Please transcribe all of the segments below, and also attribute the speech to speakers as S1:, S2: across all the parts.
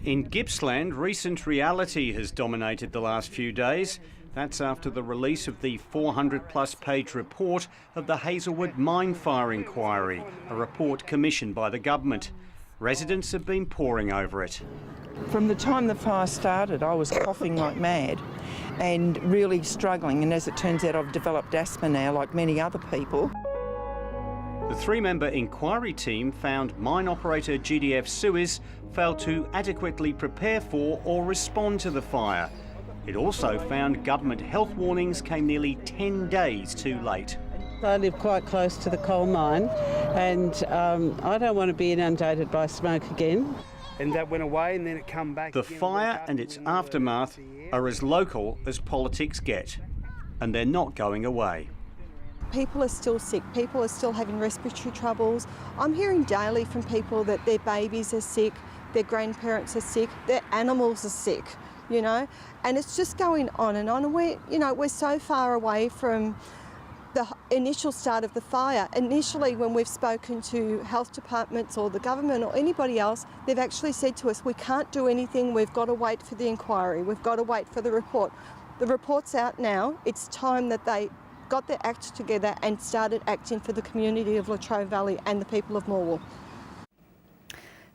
S1: In Gippsland, recent reality has dominated the last few days. That's after the release of the 400-plus page report of the Hazelwood mine fire inquiry, a report commissioned by the government. Residents have been poring over it.
S2: From the time the fire started, I was coughing like mad and really struggling, and as it turns out, I've developed asthma now, like many other people.
S1: The three-member inquiry team found mine operator GDF Suez failed to adequately prepare for or respond to the fire. It also found government health warnings came nearly 10 days too late.
S3: I live quite close to the coal mine and I don't want to be inundated by smoke again.
S4: And that went away and then it come back.
S1: The fire and its aftermath are as local as politics get, and they're not going away.
S5: People are still sick, people are still having respiratory troubles. I'm hearing daily from people that their babies are sick, their grandparents are sick, their animals are sick, you know, and it's just going on and on. And we're so far away from the initial start of the fire. Initially, when we've spoken to health departments or the government or anybody else, they've actually said to us, we can't do anything, we've got to wait for the inquiry, we've got to wait for the report. The report's out now, it's time that they got their act together and started acting for the community of Latrobe Valley and the people of Morwell.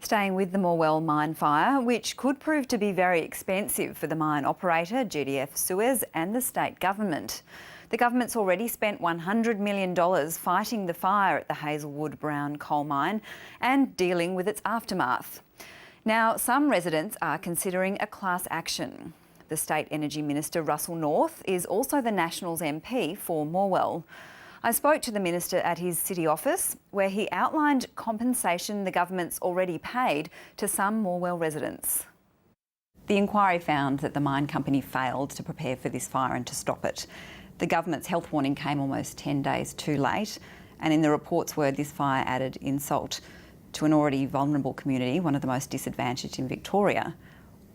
S6: Staying with the Morwell mine fire, which could prove to be very expensive for the mine operator, GDF Suez, and the state government. The government's already spent $100 million fighting the fire at the Hazelwood brown coal mine and dealing with its aftermath. Now, some residents are considering a class action. The State Energy Minister, Russell Northe, is also the Nationals MP for Morwell. I spoke to the Minister at his city office, where he outlined compensation the government's already paid to some Morwell residents. The inquiry found that the mine company failed to prepare for this fire and to stop it. The government's health warning came almost 10 days too late, and in the report's word, this fire added insult to an already vulnerable community, one of the most disadvantaged in Victoria.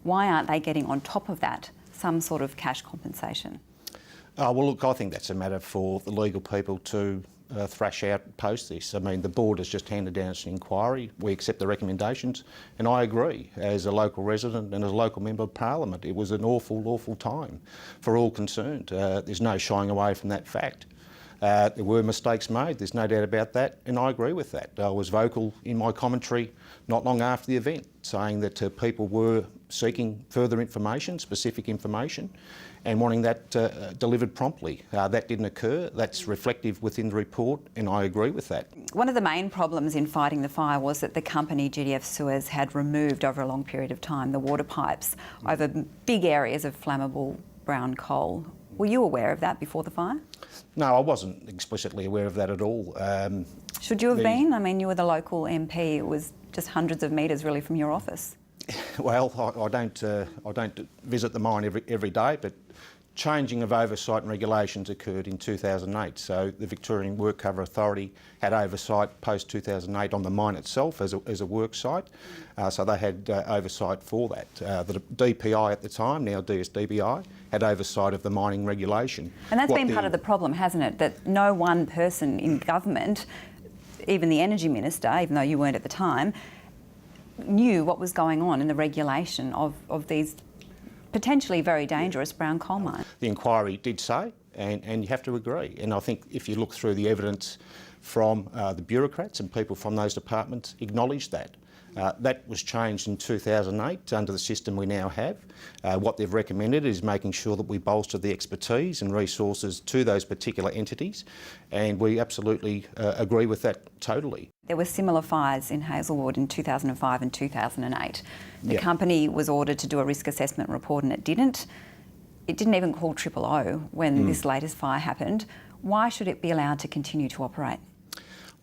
S6: Why aren't they getting on top of that, some sort of cash compensation?
S7: Well, look, I think that's a matter for the legal people to thrash out post this. I mean, the board has just handed down an inquiry. We accept the recommendations, and I agree, as a local resident and as a local member of Parliament, it was an awful, awful time for all concerned. There's no shying away from that fact. There were mistakes made, there's no doubt about that, and I agree with that. I was vocal in my commentary not long after the event, saying that people were seeking further information, specific information, and wanting that delivered promptly. That didn't occur. That's reflective within the report, and I agree with that.
S6: One of the main problems in fighting the fire was that the company GDF Suez had removed over a long period of time the water pipes over big areas of flammable brown coal. Were you aware of that before the fire?
S7: No, I wasn't explicitly aware of that at all.
S6: Should you have been? I mean, you were the local MP. It was just hundreds of metres really from your office.
S7: Well, I don't visit the mine every day, but changing of oversight and regulations occurred in 2008. So the Victorian Work Cover Authority had oversight post-2008 on the mine itself as a work site. So they had oversight for that. The DPI at the time, now DSDBI, had oversight of the mining regulation.
S6: And that's been part of the problem, hasn't it? That no one person in government, even the Energy Minister, even though you weren't at the time, knew what was going on in the regulation of these potentially very dangerous brown coal mines.
S7: The inquiry did say, and you have to agree. And I think if you look through the evidence from the bureaucrats and people from those departments acknowledge that. That was changed in 2008 under the system we now have. What they've recommended is making sure that we bolster the expertise and resources to those particular entities, and we absolutely agree with that totally.
S6: There were similar fires in Hazelwood in 2005 and 2008. The company was ordered to do a risk assessment report and it didn't. It didn't even call 000 when this latest fire happened. Why should it be allowed to continue to operate?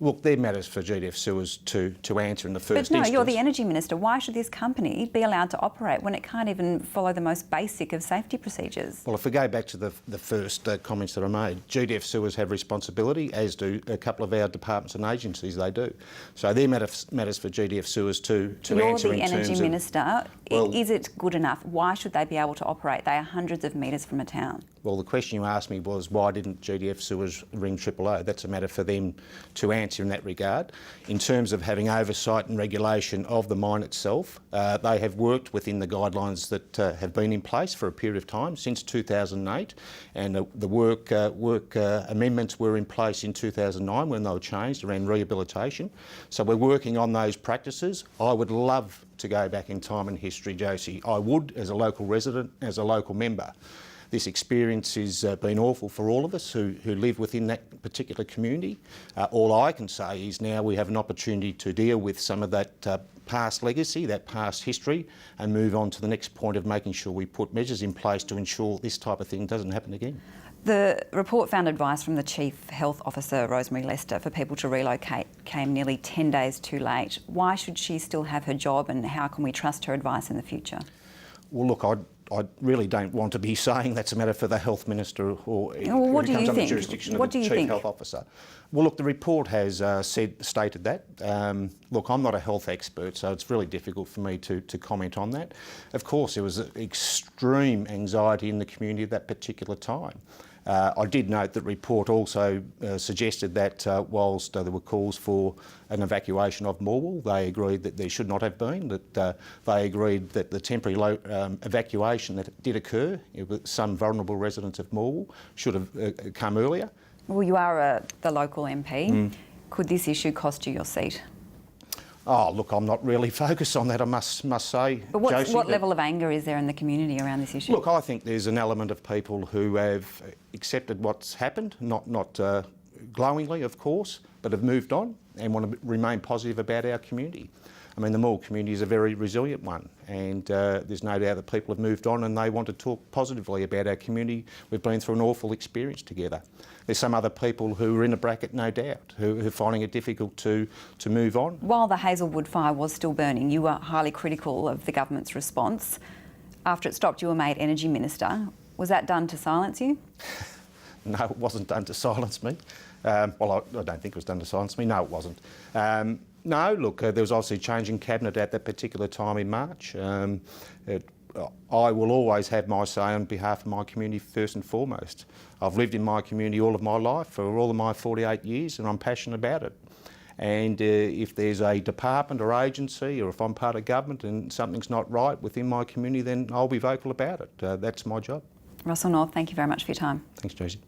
S7: Look, they're matters for GDF Suez to answer in the first instance.
S6: But no, you're the Energy Minister. Why should this company be allowed to operate when it can't even follow the most basic of safety procedures?
S7: Well, if we go back to the first comments that I made, GDF Suez have responsibility, as do a couple of our departments and agencies, they do. So they're matters for GDF Suez to answer in terms of...
S6: You're the Energy Minister. Well, is it good enough? Why should they be able to operate? They are hundreds of metres from a town.
S7: Well, the question you asked me was why didn't GDF Sewers ring OOO? That's a matter for them to answer in that regard. In terms of having oversight and regulation of the mine itself, they have worked within the guidelines that have been in place for a period of time, since 2008, and the work amendments were in place in 2009 when they were changed around rehabilitation. So we're working on those practices. I would love to go back in time in history, Josie. I would, as a local resident, as a local member. This experience has been awful for all of us who live within that particular community. All I can say is now we have an opportunity to deal with some of that past legacy, that past history, and move on to the next point of making sure we put measures in place to ensure this type of thing doesn't happen again.
S6: The report found advice from the Chief Health Officer, Rosemary Lester, for people to relocate came nearly 10 days too late. Why should she still have her job, and how can we trust her advice in the future?
S7: Well, look, I really don't want to be saying that's a matter for the Health Minister or
S6: what do you think?
S7: the jurisdiction of the Chief Health Officer. Well, look, the report has stated that. Look, I'm not a health expert, so it's really difficult for me to comment on that. Of course, there was extreme anxiety in the community at that particular time. I did note that the report also suggested that whilst there were calls for an evacuation of Morwell, they agreed that there should not have been, that they agreed that the temporary evacuation that did occur with some vulnerable residents of Morwell should have come earlier.
S6: Well, you are the local MP. Could this issue cost you your seat?
S7: Oh, look, I'm not really focused on that, I must say,
S6: But
S7: Josie,
S6: what level of anger is there in the community around this issue?
S7: Look, I think there's an element of people who have accepted what's happened, not glowingly, of course, but have moved on and want to remain positive about our community. I mean, the Morwell community is a very resilient one, and there's no doubt that people have moved on and they want to talk positively about our community. We've been through an awful experience together. There's some other people who are in a bracket, no doubt, who are finding it difficult to move on.
S6: While the Hazelwood fire was still burning, you were highly critical of the government's response. After it stopped, you were made Energy Minister. Was that done to silence you?
S7: No, it wasn't done to silence me. Well, I don't think it was done to silence me. No, it wasn't. No, look, there was obviously a change in Cabinet at that particular time in March. I will always have my say on behalf of my community first and foremost. I've lived in my community all of my life, for all of my 48 years, and I'm passionate about it. And if there's a department or agency, or if I'm part of government and something's not right within my community, then I'll be vocal about it. That's my job.
S6: Russell Northe, thank you very much for your time.
S7: Thanks, Josie.